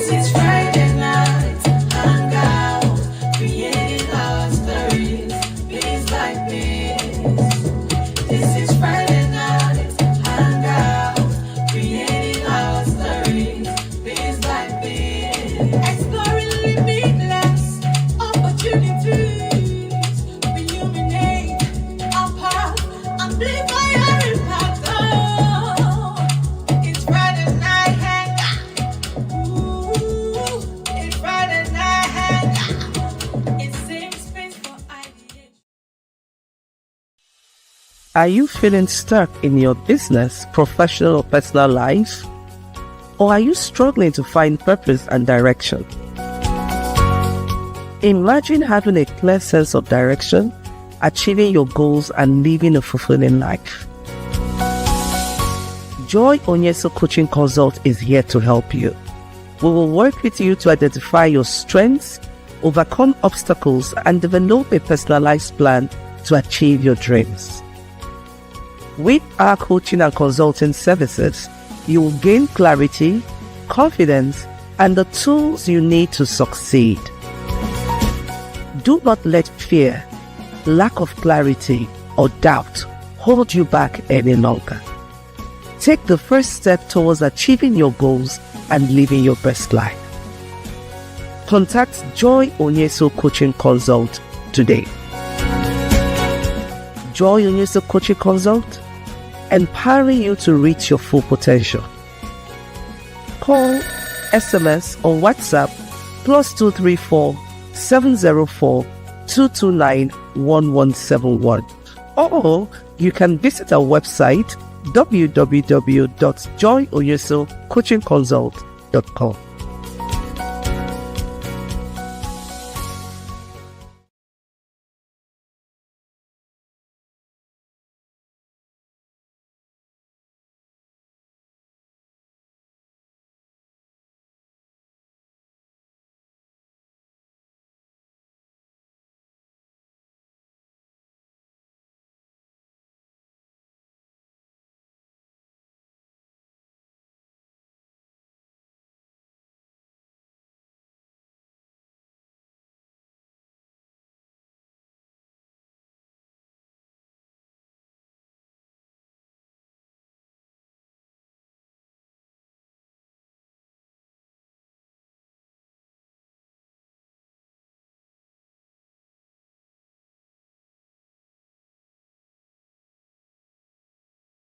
is Friday night, Hangout, creating our stories, piece by piece. This is Friday night, Hangout, creating our stories, piece by piece. Exploring limitless opportunities, illuminate our path, amplify our impact. Oh, it's Friday night Hangout. It's Friday night Hangout. It's safe space for ideation. Are you feeling stuck in your business, professional, or personal life? Or are you struggling to find purpose and direction? Imagine having a clear sense of direction, achieving your goals, and living a fulfilling life. Joy Onyesoh Coaching Consult is here to help you. We will work with you to identify your strengths, overcome obstacles, and develop a personalized plan to achieve your dreams. With our coaching and consulting services, you will gain clarity, confidence, and the tools you need to succeed. Do not let fear, lack of clarity, or doubt hold you back any longer. Take the first step towards achieving your goals and living your best life. Contact Joy Onyesoh Coaching Consult today. Joy Onyesoh Coaching Consult, empowering you to reach your full potential. Call, SMS, or WhatsApp +234 704 229 1171. Or you can visit our website www.joyonyesohcoachingconsult.com.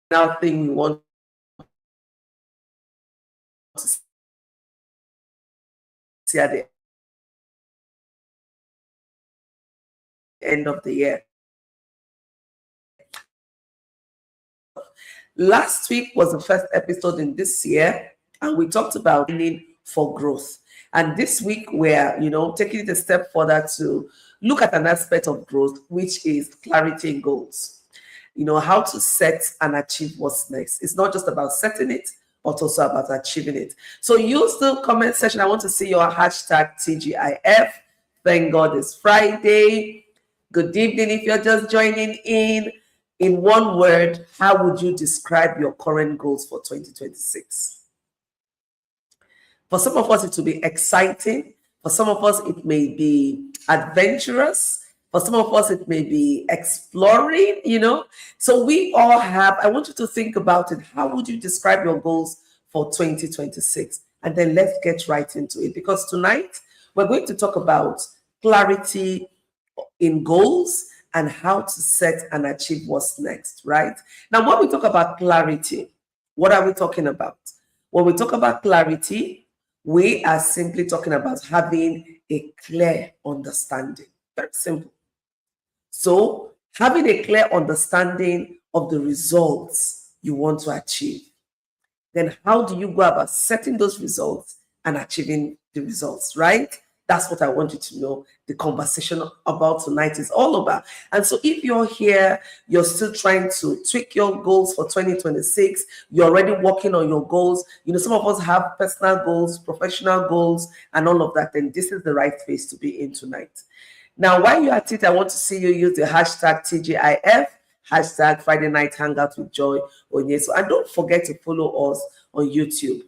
Now thing you want to see at the end of the year. Last week was the first episode in this year, and we talked about need for growth. And this week we're, taking it a step further to look at an aspect of growth, which is clarity in goals. How to set and achieve what's next. It's not just about setting it, but also about achieving it. So use the comment section. I want to see your hashtag TGIF. Thank God it's Friday. Good evening if you're just joining in. In one word, how would you describe your current goals for 2026? For some of us, it will be exciting. For some of us, it may be adventurous. For some of us, it may be exploring, So we all have, I want you to think about it. How would you describe your goals for 2026? And then let's get right into it. Because tonight, we're going to talk about clarity in goals and how to set and achieve what's next, right? Now, when we talk about clarity, what are we talking about? When we talk about clarity, we are simply talking about having a clear understanding. Very simple. So, having a clear understanding of the results you want to achieve. Then how do you go about setting those results and achieving the results, right? That's what I want you to know the conversation about tonight is all about. And so if you're here, you're still trying to tweak your goals for 2026, you're already working on your goals. Some of us have personal goals, professional goals, and all of that. Then this is the right place to be in tonight. Now, while you're at it, I want to see you use the hashtag TGIF, hashtag Friday Night Hangout with Joy Onyesoh. And don't forget to follow us on YouTube.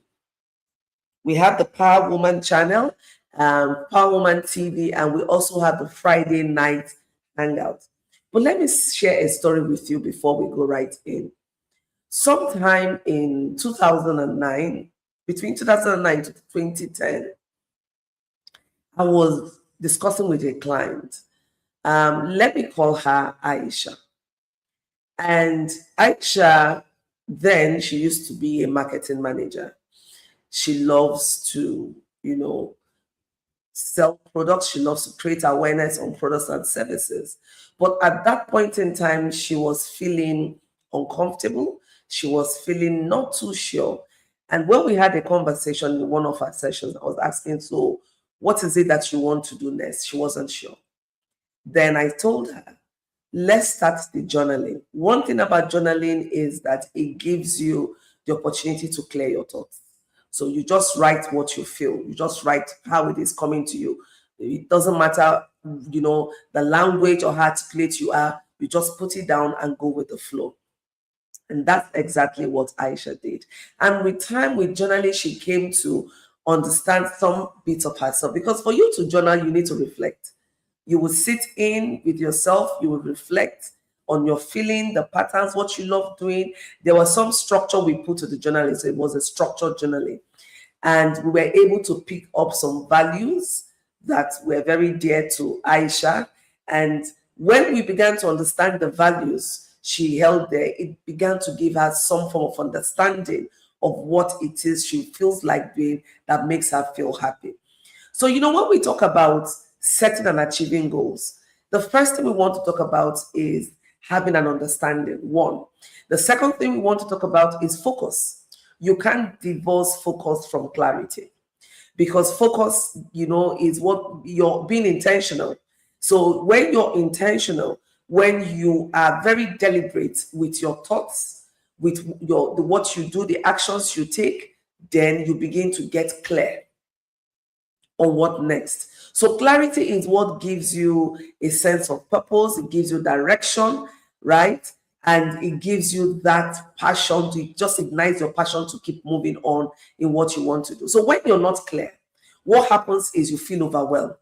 We have the Power Woman channel, Power Woman TV, and we also have the Friday night Hangout. But let me share a story with you before we go right in. Sometime in 2009, between 2009 to 2010, I was discussing with a client. Let me call her Aisha. And Aisha, then she used to be a marketing manager. She loves to, sell products. She loves to create awareness on products and services. But at that point in time, she was feeling uncomfortable. She was feeling not too sure. And when we had a conversation in one of our sessions, I was asking, so what is it that you want to do next? She wasn't sure. Then I told her, let's start the journaling. One thing about journaling is that it gives you the opportunity to clear your thoughts. So you just write what you feel. You just write how it is coming to you. It doesn't matter, the language or how articulate you are. You just put it down and go with the flow. And that's exactly what Aisha did. And with time, with journaling, she came to understand some bits of herself. Because for you to journal, you need to reflect. You will sit in with yourself, you will reflect on your feeling, the patterns, what you love doing. There was some structure we put to the journaling, so it was a structured journaling. And we were able to pick up some values that were very dear to Aisha. And when we began to understand the values she held there, it began to give her some form of understanding of what it is she feels like doing that makes her feel happy. So, when we talk about setting and achieving goals, the first thing we want to talk about is having an understanding. One. The second thing we want to talk about is focus. You can't divorce focus from clarity, because focus, is what you're being intentional. So when you're intentional, when you are very deliberate with your thoughts, with what you do, the actions you take, then you begin to get clear on what next. So clarity is what gives you a sense of purpose, it gives you direction, right? And it gives you that passion to just ignite your passion to keep moving on in what you want to do. So when you're not clear, what happens is you feel overwhelmed.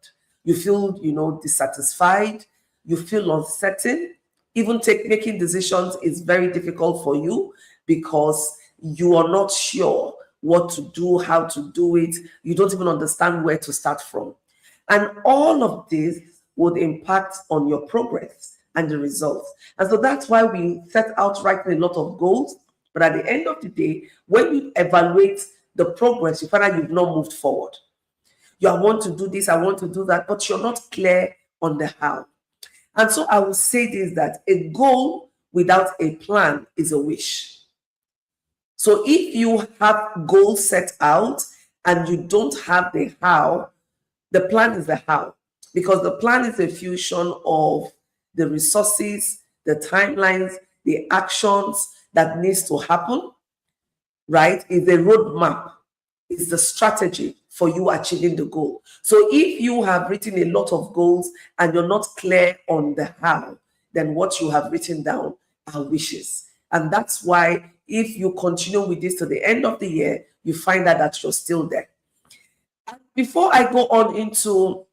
You feel, dissatisfied, you feel uncertain. Even making decisions is very difficult for you because you are not sure what to do, how to do it. You don't even understand where to start from. And all of this would impact on your progress and the results. And so that's why we set out writing a lot of goals. But at the end of the day, when you evaluate the progress, you find out you've not moved forward. I want to do this, I want to do that, but you're not clear on the how. And so I will say this, that a goal without a plan is a wish. So if you have goals set out and you don't have the how, the plan is the how. Because the plan is a fusion of the resources, the timelines, the actions that needs to happen, right? It's a roadmap. It's the strategy for you achieving the goal. So if you have written a lot of goals and you're not clear on the how, then what you have written down are wishes. And that's why if you continue with this to the end of the year, you find out that you're still there. Before I go on into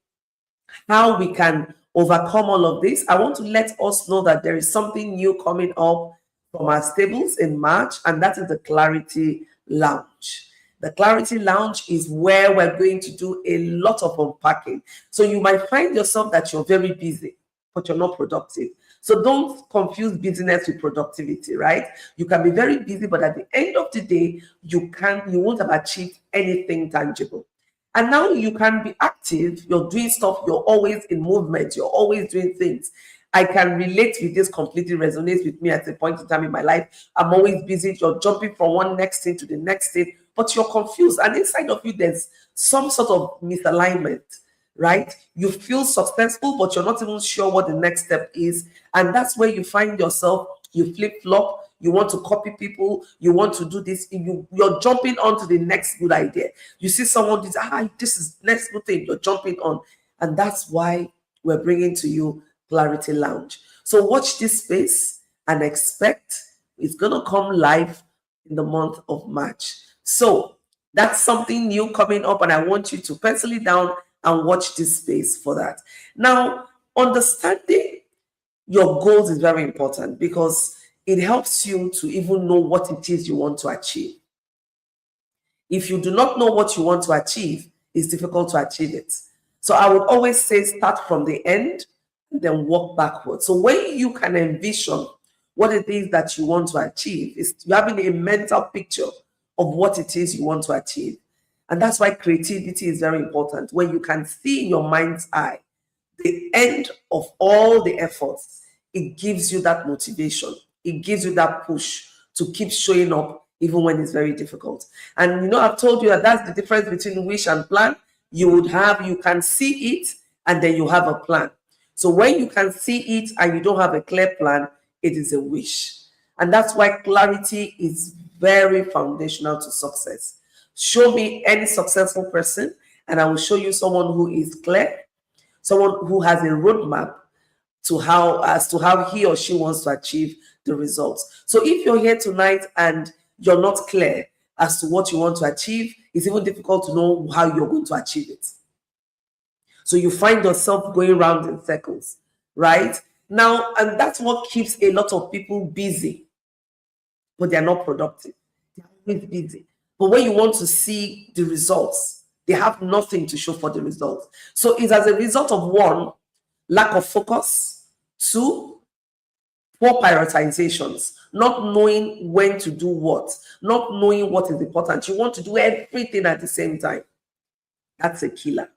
how we can overcome all of this, I want to let us know that there is something new coming up from our stables in March, and that is the Clarity Lounge. The Clarity Lounge is where we're going to do a lot of unpacking. So you might find yourself that you're very busy, but you're not productive. So don't confuse busyness with productivity, right? You can be very busy, but at the end of the day, you won't have achieved anything tangible. And now you can be active, you're doing stuff, you're always in movement, you're always doing things. I can relate with this, completely resonates with me at a point in time in my life. I'm always busy, you're jumping from one next thing to the next thing, but you're confused. And inside of you, there's some sort of misalignment, right? You feel successful, but you're not even sure what the next step is. And that's where you find yourself, you flip-flop, you want to copy people, you want to do this, you're jumping on to the next good idea. You see someone do this is next good thing, you're jumping on. And that's why we're bringing to you Clarity Lounge. So watch this space and expect it's going to come live in the month of March. So That's something new coming up, and I want you to pencil it down and watch this space for that. Now, understanding your goals is very important because it helps you to even know what it is you want to achieve. If you do not know what you want to achieve, it's difficult to achieve it. So I would always say start from the end and then walk backwards. So when you can envision what it is that you want to achieve, is you having a mental picture of what it is you want to achieve. And that's why creativity is very important. When you can see in your mind's eye the end of all the efforts, it gives you that motivation. It gives you that push to keep showing up even when it's very difficult. And I've told you that that's the difference between wish and plan. You can see it and then you have a plan. So when you can see it and you don't have a clear plan, it is a wish. And that's why clarity is very foundational to success. Show me any successful person and I will show you someone who is clear, someone who has a roadmap as to how he or she wants to achieve the results. So if you're here tonight and you're not clear as to what you want to achieve, it's even difficult to know how you're going to achieve it. So you find yourself going around in circles, right? Now, and that's what keeps a lot of people busy, but they're not productive. They're always busy. But when you want to see the results, they have nothing to show for the results. So it's as a result of one, lack of focus, two, poor prioritizations, not knowing when to do what, not knowing what is important. You want to do everything at the same time. That's a killer.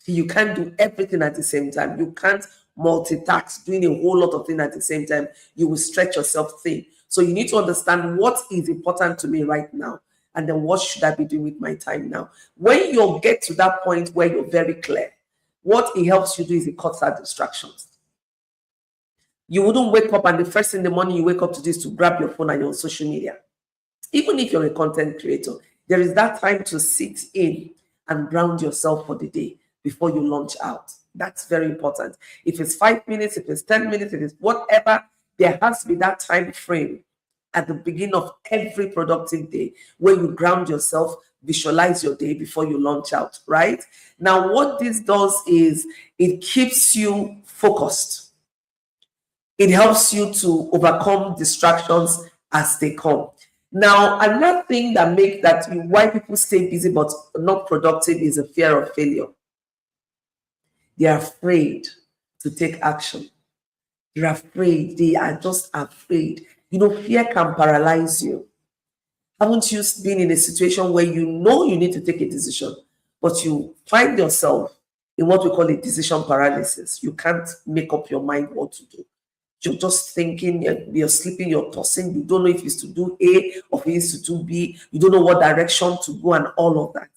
You can't do everything at the same time. You can't multitask, doing a whole lot of things at the same time. You will stretch yourself thin. So you need to understand what is important to me right now. And then what should I be doing with my time now? When you get to that point where you're very clear, what it helps you do is it cuts out distractions. You wouldn't wake up and the first thing in the morning you wake up to do is to grab your phone and you're on social media. Even if you're a content creator, there is that time to sit in and ground yourself for the day before you launch out. That's very important. If it's 5 minutes, if it's 10 minutes, if it's whatever, there has to be that time frame at the beginning of every productive day where you ground yourself, visualize your day before you launch out, right? Now, what this does is it keeps you focused. It helps you to overcome distractions as they come. Now, another thing why people stay busy but not productive is a fear of failure. They are afraid to take action. They're afraid. They are just afraid. Fear can paralyze you. Haven't you been in a situation where you know you need to take a decision, but you find yourself in what we call a decision paralysis? You can't make up your mind what to do. You're just thinking, you're sleeping, you're tossing. You don't know if it's to do A or if it's to do B. You don't know what direction to go and all of that.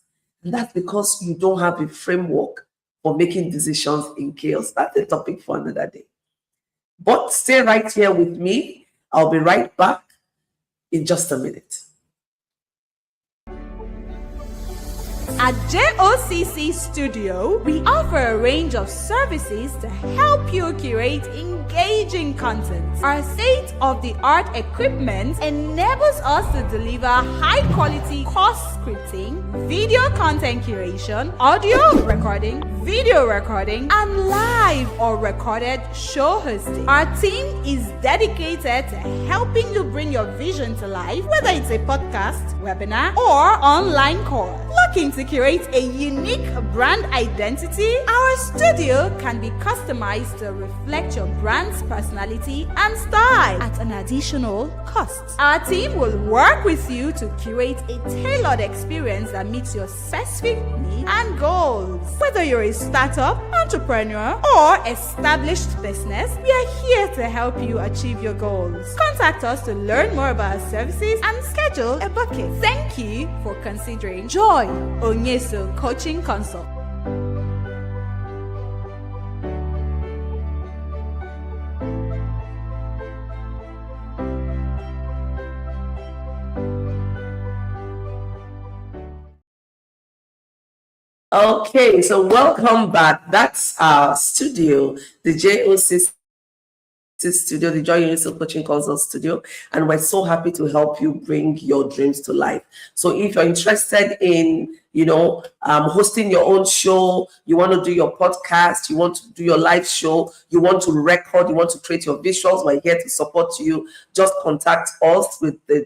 And that's because you don't have a framework for making decisions in chaos. That's a topic for another day. But stay right here with me. I'll be right back in just a minute. At JOCC Studio, we offer a range of services to help you curate engaging content. Our state-of-the-art equipment enables us to deliver high-quality course scripting, video content curation, audio recording, video recording, and live or recorded show hosting. Our team is dedicated to helping you bring your vision to life, whether it's a podcast, webinar, or online course. Looking to curate a unique brand identity? Our studio can be customized to reflect your brand's personality and style at an additional cost. Our team will work with you to curate a tailored experience that meets your specific needs and goals. Whether you're a startup, entrepreneur, or established business, we are here to help you achieve your goals. Contact us to learn more about our services and schedule a booking. Thank you for considering Joy Onyesoh Coaching Consult. Okay, so welcome back. That's our studio, the JOCC studio, the Joy Onyesoh Coaching Consult Studio, and we're so happy to help you bring your dreams to life. So if you're interested in, hosting your own show, you want to do your podcast, you want to do your live show, you want to record, you want to create your visuals, we're here to support you. Just contact us with the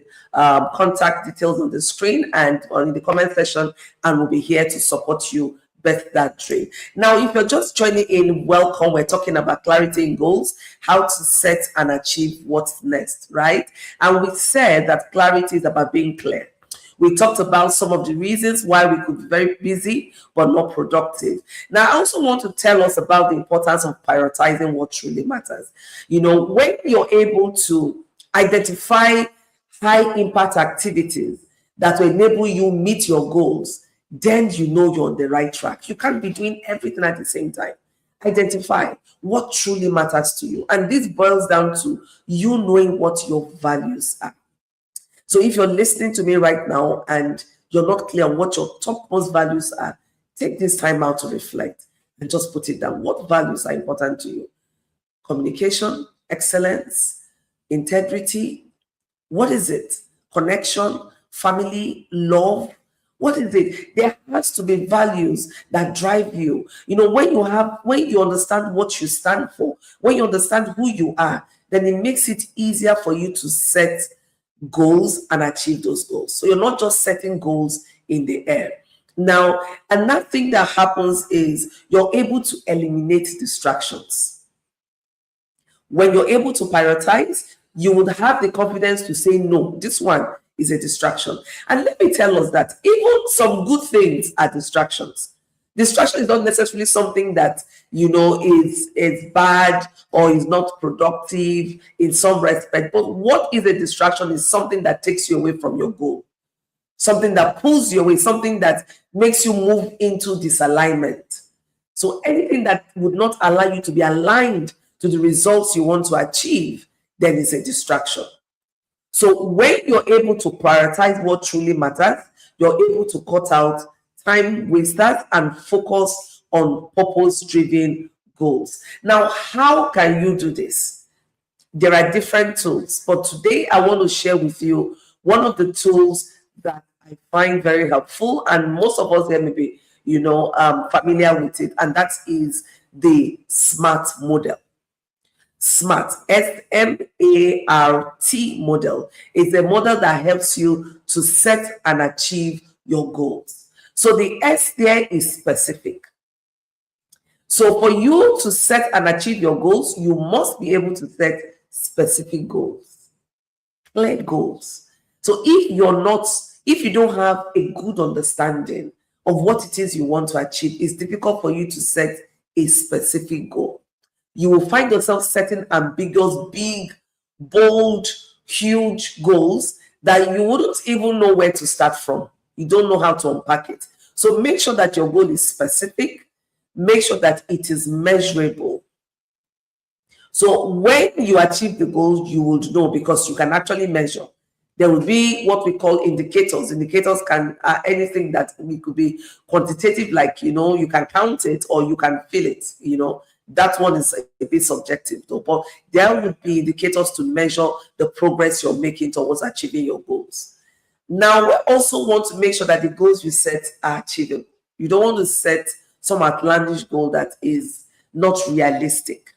contact details on the screen and in the comment section, and we'll be here to support you birth that dream. Now, if you're just joining in, welcome. We're talking about clarity in goals, how to set and achieve what's next, right? And we said that clarity is about being clear. We talked about some of the reasons why we could be very busy but not productive. Now, I also want to tell us about the importance of prioritizing what truly matters. When you're able to identify high impact activities that will enable you meet your goals, then you're on the right track. You can't be doing everything at the same time. Identify what truly matters to you. And this boils down to you knowing what your values are. So if you're listening to me right now and you're not clear on what your topmost values are, take this time out to reflect and just put it down. What values are important to you? Communication, excellence, integrity. What is it? Connection, family, love. What is it? There has to be values that drive you. When you understand what you stand for, when you understand who you are, then it makes it easier for you to set goals and achieve those goals. So you're not just setting goals in the air. Now, another thing that happens is you're able to eliminate distractions. When you're able to prioritize, you would have the confidence to say, no, this one is a distraction. And let me tell us that even some good things are distractions. Distraction is not necessarily something that, is bad or is not productive in some respect. But what is a distraction is something that takes you away from your goal, something that pulls you away, something that makes you move into disalignment. So anything that would not allow you to be aligned to the results you want to achieve, then is a distraction. So when you're able to prioritize what truly matters, you're able to cut out time wasters and focus on purpose-driven goals. Now, how can you do this? There are different tools, but today I want to share with you one of the tools that I find very helpful, and most of us here may be, familiar with it, and that is the SMART model. SMART, S-M-A-R-T model is a model that helps you to set and achieve your goals. So the S there is specific. So for you to set and achieve your goals, you must be able to set specific goals, clear goals. So if you don't have a good understanding of what it is you want to achieve, it's difficult for you to set a specific goal. You will find yourself setting ambiguous, big, bold, huge goals that you wouldn't even know where to start from. You don't know how to unpack it. So make sure that your goal is specific. Make sure that it is measurable. So when you achieve the goal, you would know because you can actually measure. There will be what we call indicators. Indicators can anything that it could be quantitative, like, you can count it or you can feel it, That one is a bit subjective, though. But there would be indicators to measure the progress you're making towards achieving your goals. Now, we also want to make sure that the goals you set are achievable. You don't want to set some outlandish goal that is not realistic,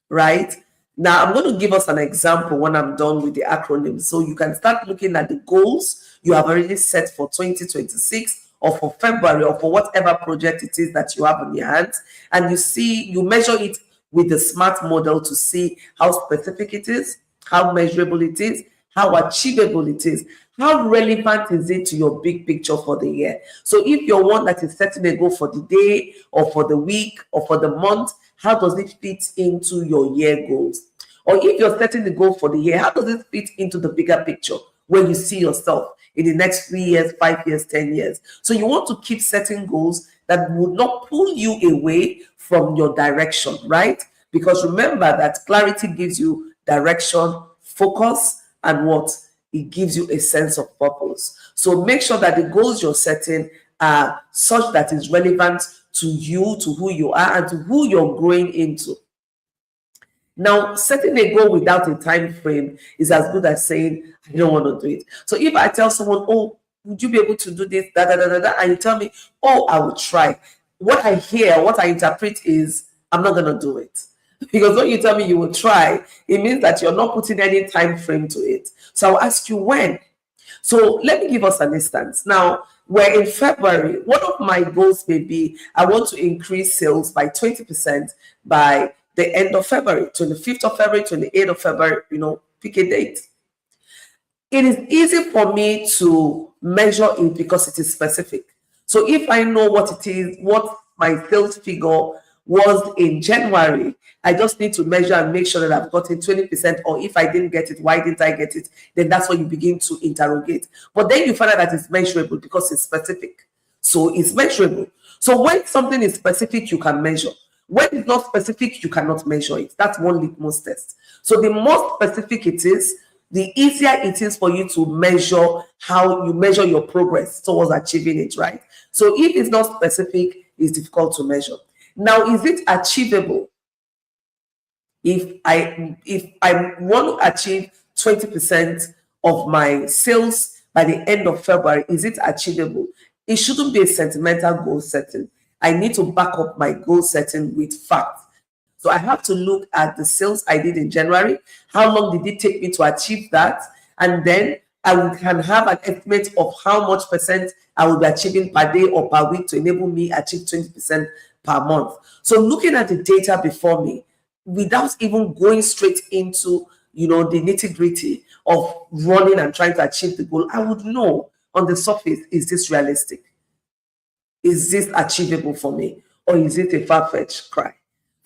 right? Now, I'm going to give us an example when I'm done with the acronym. So you can start looking at the goals you have already set for 2026 or for February or for whatever project it is that you have on your hands. And you measure it with the SMART model to see how specific it is, how measurable it is, how achievable it is, how relevant is it to your big picture for the year. So if you're one that is setting a goal for the day or for the week or for the month, how does it fit into your year goals? Or if you're setting the goal for the year, how does it fit into the bigger picture where you see yourself in the next 3 years, 5 years, 10 years? So you want to keep setting goals that would not pull you away from your direction, right? Because remember that clarity gives you direction, focus, and what? It gives you a sense of purpose. So make sure that the goals you're setting are such that it's relevant to you, to who you are, and to who you're growing into. Now, setting a goal without a time frame is as good as saying, I don't want to do it. So if I tell someone, oh, would you be able to do this, da, da, da, da, da, and you tell me, oh, I will try. What I hear, what I interpret is, I'm not going to do it. Because when you tell me you will try, it means that you're not putting any time frame to it. So I'll ask you when. So let me give us an instance. Now, we're in February. One of my goals may be I want to increase sales by 20% by the end of February, 25th of February, 28th of February, pick a date. It is easy for me to measure it because it is specific. So if I know what it is, what my sales figure was in January, I just need to measure and make sure that I've gotten 20%, or if I didn't get it, why didn't I get it? Then that's when you begin to interrogate. But then you find out that it's measurable because it's specific. So it's measurable. So when something is specific, you can measure. When it's not specific, you cannot measure it. That's one litmus test. So the more specific it is, the easier it is for you to measure how you measure your progress towards achieving it, right? So if it's not specific, it's difficult to measure. Now, is it achievable? If I want to achieve 20% of my sales by the end of February, is it achievable? It shouldn't be a sentimental goal setting. I need to back up my goal setting with facts. So I have to look at the sales I did in January. How long did it take me to achieve that? And then I can have an estimate of how much percent I will be achieving per day or per week to enable me achieve 20% per month. So looking at the data before me, without even going straight into the nitty-gritty of running and trying to achieve the goal, I would know on the surface, is this realistic? Is this achievable for me? Or is it a far-fetched cry?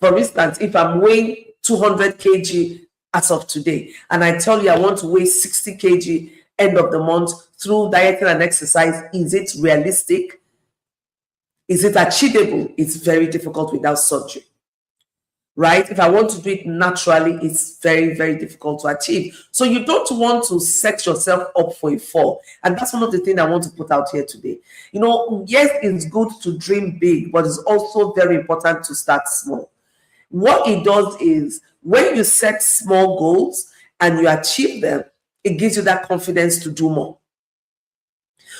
For instance, if I'm weighing 200 kg as of today, and I tell you I want to weigh 60 kg end of the month through dieting and exercise, is it realistic? Is it achievable? It's very difficult without surgery, right? If I want to do it naturally, it's very, very difficult to achieve. So you don't want to set yourself up for a fall. And that's one of the things I want to put out here today. Yes, it's good to dream big, but it's also very important to start small. What it does is when you set small goals and you achieve them, it gives you that confidence to do more.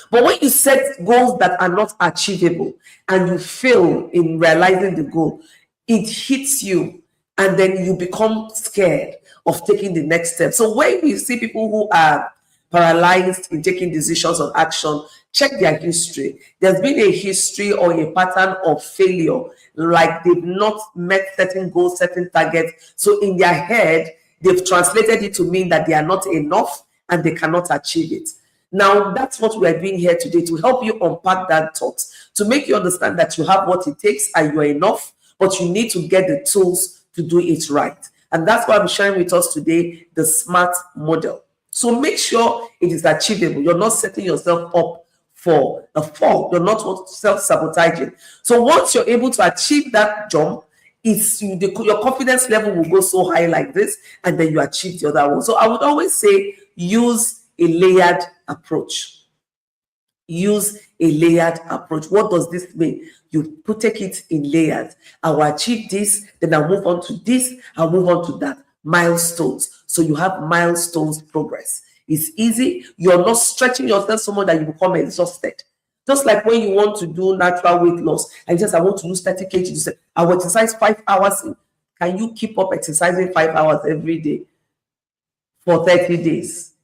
But when you set goals that are not achievable and you fail in realizing the goal, it hits you and then you become scared of taking the next step. So when you see people who are paralyzed in taking decisions or action, check their history. There's been a history or a pattern of failure, like they've not met certain goals, certain targets. So in their head, they've translated it to mean that they are not enough and they cannot achieve it. Now, that's what we are doing here today, to help you unpack that thought, to make you understand that you have what it takes and you are enough, but you need to get the tools to do it right. And that's why I'm sharing with us today the SMART model. So make sure it is achievable. You're not setting yourself up for a fall. You're not self-sabotaging. So once you're able to achieve that jump, your confidence level will go so high like this, and then you achieve the other one. So I would always say use a layered approach. Use a layered approach. What does this mean? You take it in layers. I will achieve this, then I'll move on to this, I'll move on to that. Milestones. So you have milestones progress. It's easy. You're not stretching yourself so much that you become exhausted. Just like when you want to do natural weight loss, and just I want to lose 30 kg, you say, I will exercise 5 hours. Can you keep up exercising 5 hours every day for 30 days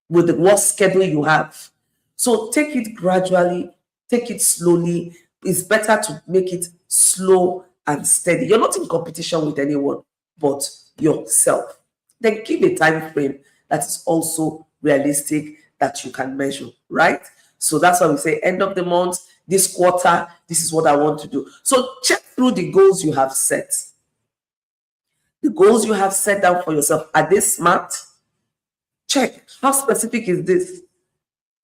with the work schedule you have? So take it gradually, take it slowly. It's better to make it slow and steady. You're not in competition with anyone but yourself. Then give a time frame that is also realistic, that you can measure, right? So that's why we say end of the month, this quarter, this is what I want to do. So check through the goals you have set. The goals you have set down for yourself, are they SMART? Check, how specific is this?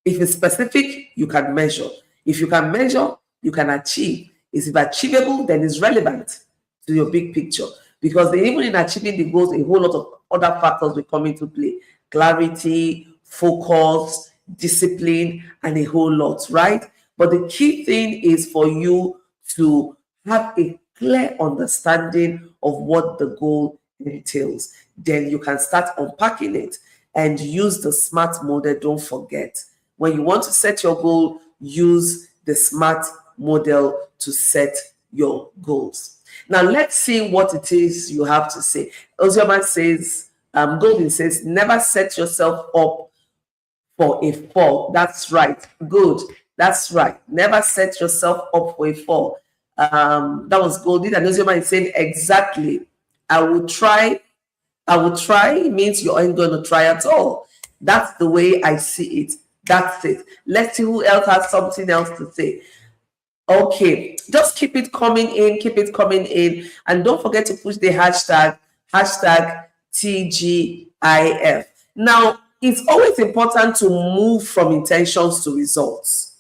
If it's specific, you can measure. If you can measure, you can achieve. Is it achievable? Then it's relevant to your big picture. Because even in achieving the goals, a whole lot of other factors will come into play. Clarity, focus, discipline, and a whole lot, right? But the key thing is for you to have a clear understanding of what the goal entails. Then you can start unpacking it and use the SMART model. Don't forget, when you want to set your goal, use the SMART model to set your goals. Now, let's see what it is you have to say. Onyesoh says, Golden says, never set yourself up for a fall. That's right. Good. That's right. Never set yourself up for a fall. That was Golden. And Onyesoh is saying, exactly. I will try. It means you aren't going to try at all. That's the way I see it. That's it. Let's see who else has something else to say. Okay, just keep it coming in, and don't forget to push the hashtag TGIF. Now, it's always important to move from intentions to results.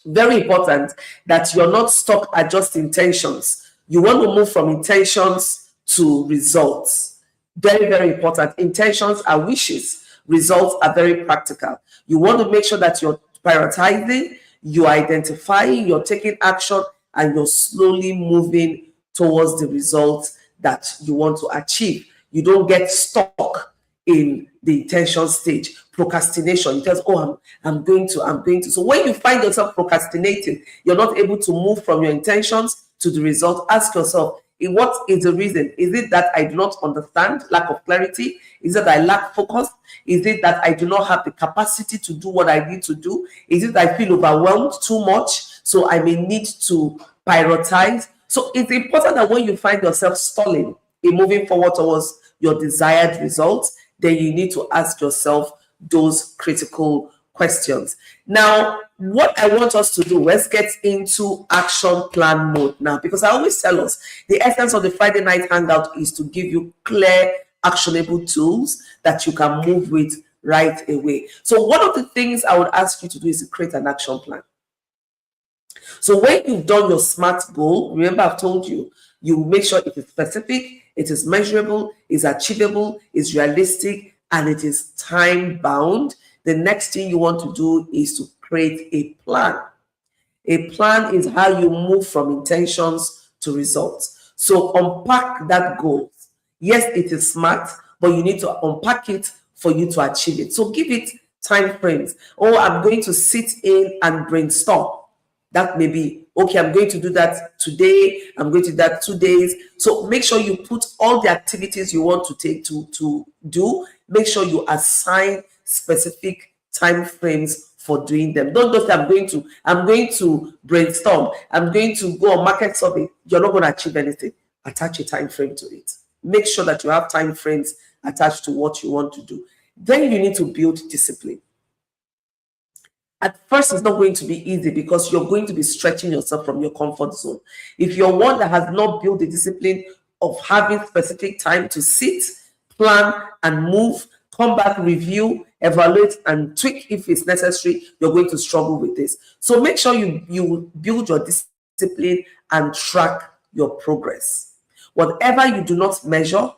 Very important that you're not stuck at just intentions. You want to move from intentions to results. Very, very important. Intentions are wishes. Results are very practical. You want to make sure that you're prioritizing, you're identifying, you're taking action, and you're slowly moving towards the results that you want to achieve. You don't get stuck in the intention stage. Procrastination. It says, oh, I'm going to. So when you find yourself procrastinating, you're not able to move from your intentions to the result. Ask yourself, what is the reason? Is it that I do not understand, lack of clarity? Is it that I lack focus? Is it that I do not have the capacity to do what I need to do? Is it that I feel overwhelmed too much, so I may need to prioritize? So it's important that when you find yourself stalling in moving forward towards your desired results, then you need to ask yourself those critical questions. Now, what I want us to do, let's get into action plan mode now, because I always tell us the essence of the Friday night hangout is to give you clear, actionable tools that you can move with right away. So one of the things I would ask you to do is to create an action plan. So when you've done your SMART goal, remember I've told you, you make sure it is specific, it is measurable, is achievable, is realistic, and it is time bound. The next thing you want to do is to create a plan. A plan is how you move from intentions to results. So unpack that goal. Yes, it is SMART, but you need to unpack it for you to achieve it. So give it time frames. Oh, I'm going to sit in and brainstorm. That may be, okay, I'm going to do that today. I'm going to do that 2 days. So make sure you put all the activities you want to take to do. Make sure you assign specific time frames for doing them. Don't just say, I'm going to brainstorm. I'm going to go on market survey. You're not going to achieve anything. Attach a time frame to it. Make sure that you have time frames attached to what you want to do. Then you need to build discipline. At first, it's not going to be easy because you're going to be stretching yourself from your comfort zone. If you're one that has not built the discipline of having specific time to sit, plan, and move, come back, review, evaluate, and tweak if it's necessary, you're going to struggle with this. So make sure you build your discipline and track your progress. Whatever you do not measure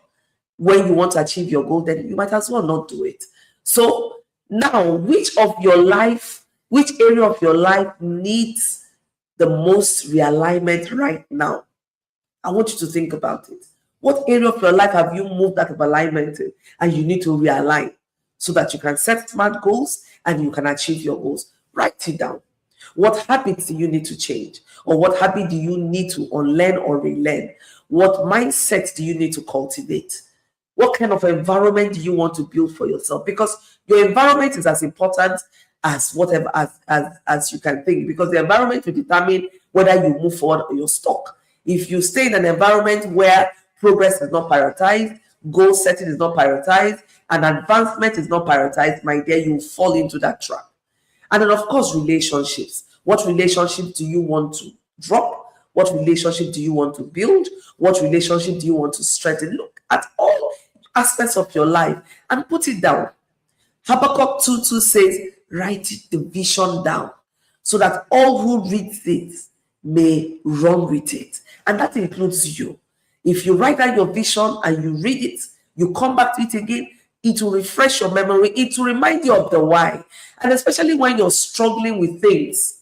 when you want to achieve your goal, then you might as well not do it. So now, which area of your life needs the most realignment right now? I want you to think about it. What area of your life have you moved out of alignment in, and you need to realign so that you can set SMART goals and you can achieve your goals? Write it down. What habits do you need to change? Or what habit do you need to unlearn or relearn? What mindset do you need to cultivate? What kind of environment do you want to build for yourself? Because your environment is as important as whatever as you can think, because the environment will determine whether you move forward or you're stuck. If you stay in an environment where progress is not prioritized, goal setting is not prioritized, and advancement is not prioritized, my dear, you will fall into that trap. And then, of course, relationships. What relationship do you want to drop? What relationship do you want to build? What relationship do you want to strengthen? Look at all aspects of your life and put it down. Habakkuk 2:2 says, write the vision down so that all who read it may run with it. And that includes you. If you write down your vision and you read it, you come back to it again, it will refresh your memory. It will remind you of the why. And especially when you're struggling with things.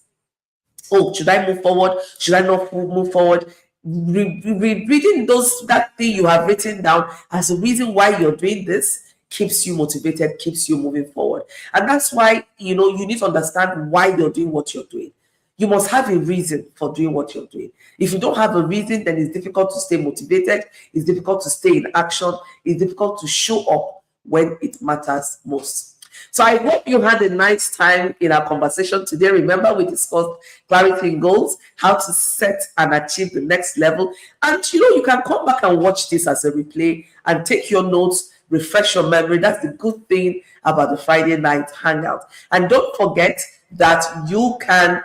Oh, should I move forward? Should I not move forward? reading that thing you have written down as a reason why you're doing this keeps you motivated, keeps you moving forward. And that's why, you need to understand why you're doing what you're doing. You must have a reason for doing what you're doing. If you don't have a reason, then it's difficult to stay motivated. It's difficult to stay in action. It's difficult to show up when it matters most. So I hope you had a nice time in our conversation today. Remember, we discussed clarity in goals, how to set and achieve the next level. And you can come back and watch this as a replay and take your notes, refresh your memory. That's the good thing about the Friday night hangout. And don't forget that you can,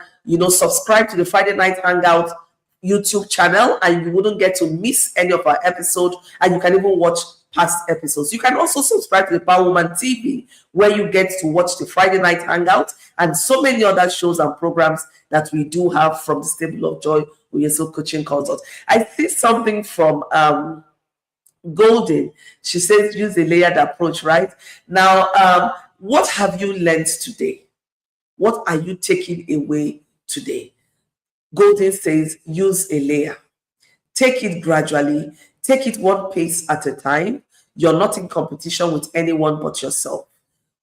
subscribe to the Friday night hangout YouTube channel, and you wouldn't get to miss any of our episodes, and you can even watch past episodes. You can also subscribe to the Power Woman TV, where you get to watch the Friday night hangout and so many other shows and programs that we do have from the Stable of Joy Onyesoh Coaching Consult. I see something from Golden. She says use a layered approach, right? Now, what have you learned today? What are you taking away today? Golden says use a layer. Take it gradually. Take it one pace at a time. You're not in competition with anyone but yourself.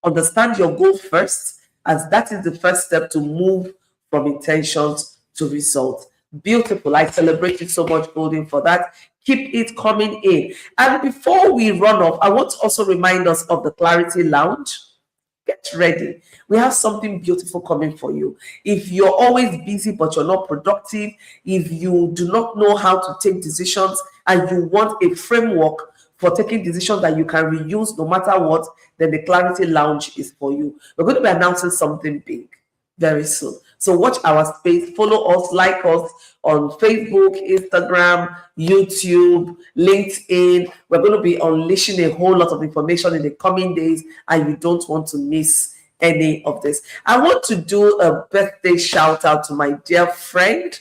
Understand your goal first, as that is the first step to move from intentions to results. Beautiful. I celebrate you so much, Golden, for that. Keep it coming in. And before we run off, I want to also remind us of the Clarity Lounge. Get ready. We have something beautiful coming for you. If you're always busy but you're not productive, if you do not know how to take decisions and you want a framework for taking decisions that you can reuse no matter what, then the Clarity Lounge is for you. We're going to be announcing something big very soon. So watch our space, follow us, like us on Facebook, Instagram, YouTube, LinkedIn. We're going to be unleashing a whole lot of information in the coming days, and you don't want to miss any of this. I want to do a birthday shout out to my dear friend.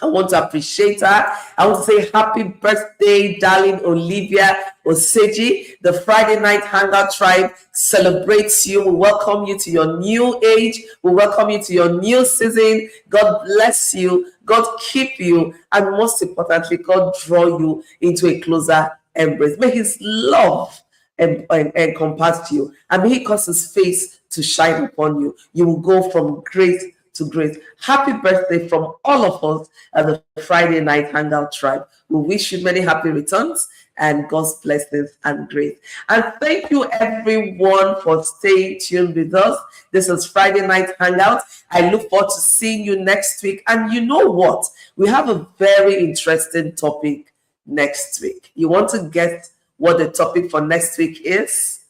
I want to appreciate her. I want to say happy birthday, darling Olivia Oseji. The Friday Night Hangout Tribe celebrates you. We welcome you to your new age. We welcome you to your new season. God bless you. God keep you. And most importantly, God draw you into a closer embrace. May his love encompass you. And may he cause his face to shine upon you. You will go from grace to grace. Happy birthday from all of us at the Friday Night Hangout Tribe. We wish you many happy returns and God's blessings and grace. And thank you everyone for staying tuned with us. This is Friday Night Hangout. I look forward to seeing you next week. And you know what? We have a very interesting topic next week. You want to guess what the topic for next week is?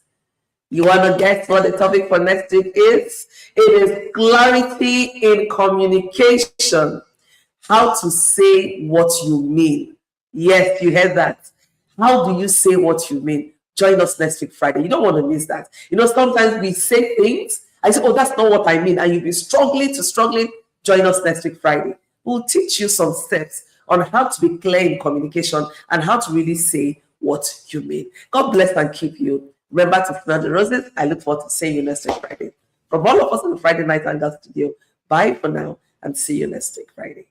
You want to guess what the topic for next week is? It is clarity in communication. How to say what you mean. Yes, you heard that. How do you say what you mean? Join us next week, Friday. You don't want to miss that. Sometimes we say things. I say, oh, that's not what I mean. And you'll be struggling. Join us next week, Friday. We'll teach you some steps on how to be clear in communication and how to really say what you mean. God bless and keep you. Remember to smell the roses. I look forward to seeing you next week, Friday. From all of us in the Friday Night Hangout Studio, bye for now and see you next week, Friday.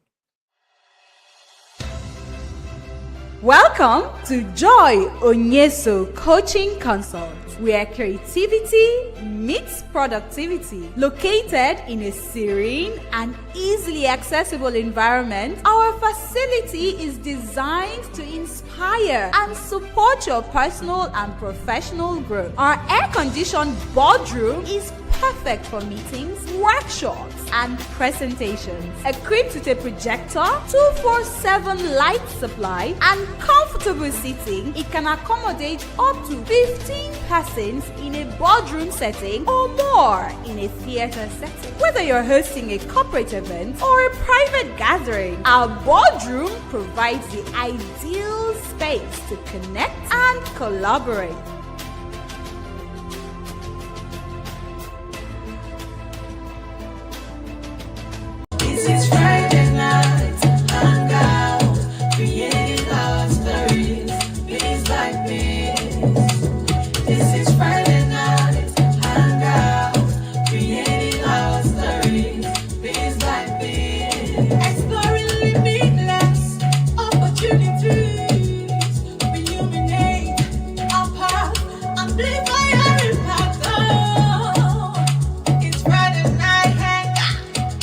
Welcome to Joy Onyesoh Coaching Consult, where creativity meets productivity. Located in a serene and easily accessible environment, our facility is designed to inspire and support your personal and professional growth. Our air-conditioned boardroom is perfect for meetings, workshops, and presentations. Equipped with a projector, 24/7 light supply, and comfortable seating, it can accommodate up to 15 persons in a boardroom setting or more in a theater setting. Whether you're hosting a corporate event or a private gathering, our boardroom provides the ideal space to connect and collaborate.